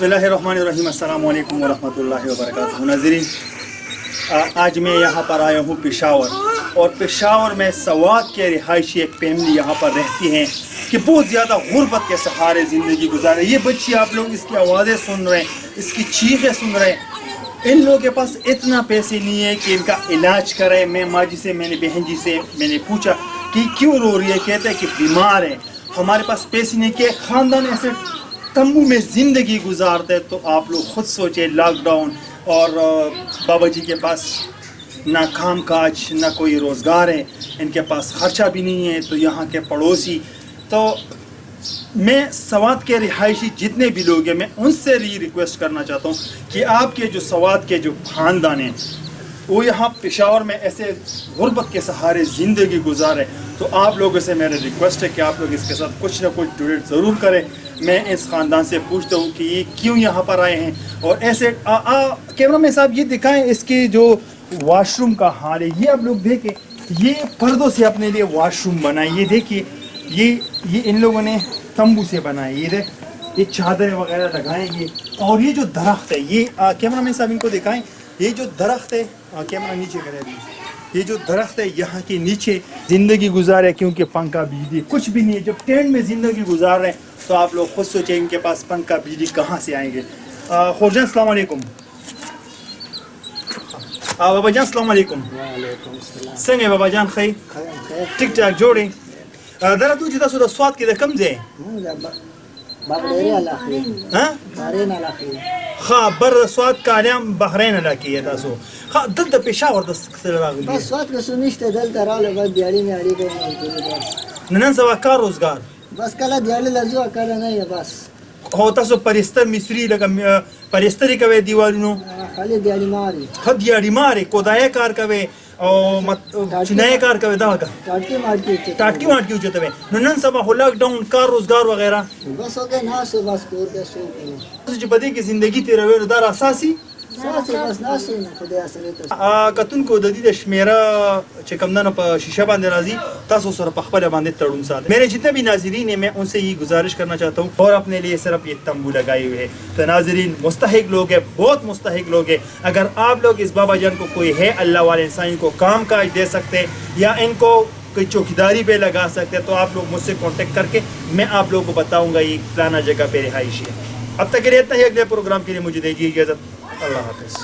बिस्मिल्लाहिर्रहमानिर्रहीम, अस्सलाम वालेकुम वरहमतुल्लाहि वबरकातुहू। नाज़रीन, आज मैं यहाँ पर आया हूँ पेशावर, और पेशावर में सवात के रिहायशी एक फैमिली यहाँ पर रहती हैं कि बहुत ज़्यादा गुर्बत के सहारे ज़िंदगी गुजारे। ये बच्ची, आप लोग इसकी आवाज़ें सुन रहे हैं, इसकी चीखें सुन रहे हैं। इन लोगों के पास इतना पैसे नहीं है कि इनका इलाज करें। मैं माँ जी से, मैंने बहन जी से मैंने पूछा कि क्यों रो रही है, कहते हैं कि बीमार है, हमारे पास पैसे नहीं, कि ख़ानदान ऐसे तंबू में ज़िंदगी गुजारते। तो आप लोग ख़ुद सोचें, लॉकडाउन और बाबा जी के पास ना काम काज, ना कोई रोज़गार है, इनके पास ख़र्चा भी नहीं है। तो यहाँ के पड़ोसी, तो मैं सवात के रिहायशी जितने भी लोग हैं, मैं उनसे ही रिक्वेस्ट करना चाहता हूँ कि आपके जो सवात के जो ख़ानदान हैं वो यहाँ पेशावर में ऐसे गुर्बत के सहारे ज़िंदगी गुजारे। तो आप लोगों से मेरा रिक्वेस्ट है कि आप लोग इसके साथ कुछ ना कुछ डोनेट ज़रूर करें। मैं इस ख़ानदान से पूछता हूँ कि ये क्यों यहाँ पर आए हैं। और ऐसे कैमरा मैन साहब ये दिखाएं इसके जो वॉशरूम का हाल है। ये आप लोग देखें, ये पर्दों से अपने लिए वॉशरूम बनाए। ये देखिए, ये इन लोगों ने तंबू से बनाए। ये देख, ये चादरें वगैरह लगाएंगे। और ये जो दरख्त है, ये कैमरा मैन साहब इनको दिखाएं, ये जो दरख्त है, कैमरा नीचे करें, ये जो दरख्त है यहाँ के नीचे ज़िंदगी गुजारे, क्योंकि पंखा बिजली कुछ भी नहीं है। जब टेंट में ज़िंदगी गुजार रहे हैं तो आप लोग खुद सोचें इनके पास पंखा बिजली कहाँ से आएंगे। खोजान अस्सलाम वालेकुम। बाबा जान अस्सलाम वालेकुम। संगे बाबा जान खै ठीक ठाक जोड़े दरा तू जिदा सुदा स्वाद के कम जे हाँ बर स्वाद कालियाम बहरीन इलाकी है तासो हाँ दल द पेशावर द रागली बस स्वाद के सुनिश्ते दल तराले बस दिहाड़ी में आड़ी को बस ननन सवा का रोजगार बस कला दिहाड़ी लजो कला नहीं है बस हो तासो परिस्तर मिस्री लगा परिस्तरी कवे दीवार नो खाली दिहाड़ी मारी खद दिहाड़ी मारे कोदाया कार कवे और मत चिनाया कार कवे दागा टाटकी माटकी उचते वे ननन सवा हो लॉकडाउन का रोजगार वगैरह बस हो गए ना सो बस कोर के सो जो बदे की जिंदगी तेरे वे दार असासी बस ना सो खुदा असले तो कतुन को ददी د شمیره چې کمدنه په شیشه باندې راځي تاسو سره په خپل باندې تړون ساتي. میرے جتنے بھی ناظرین ہیں میں ان سے یہ گزارش کرنا چاہتا ہوں اور اپنے لیے صرف یہ تمبو لگائے ہوئے ہیں. تو ناظرین مستحق لوگ ہیں, بہت مستحق لوگ ہیں. اگر آپ لوگ اس بابا جان کو کوئی ہے اللہ والے انسان کو کام کاج دے سکتے یا ان کو کوئی چوکیداری پہ لگا سکتے تو آپ لوگ مجھ سے کانٹیکٹ کر کے میں آپ لوگوں کو بتاؤں گا یہ فلانا جگہ پہ رہائشی ہے. اب تک کے لیے اتنا ہی, اگلے پروگرام کے لیے مجھے دیجیے اجازت. اللہ حافظ.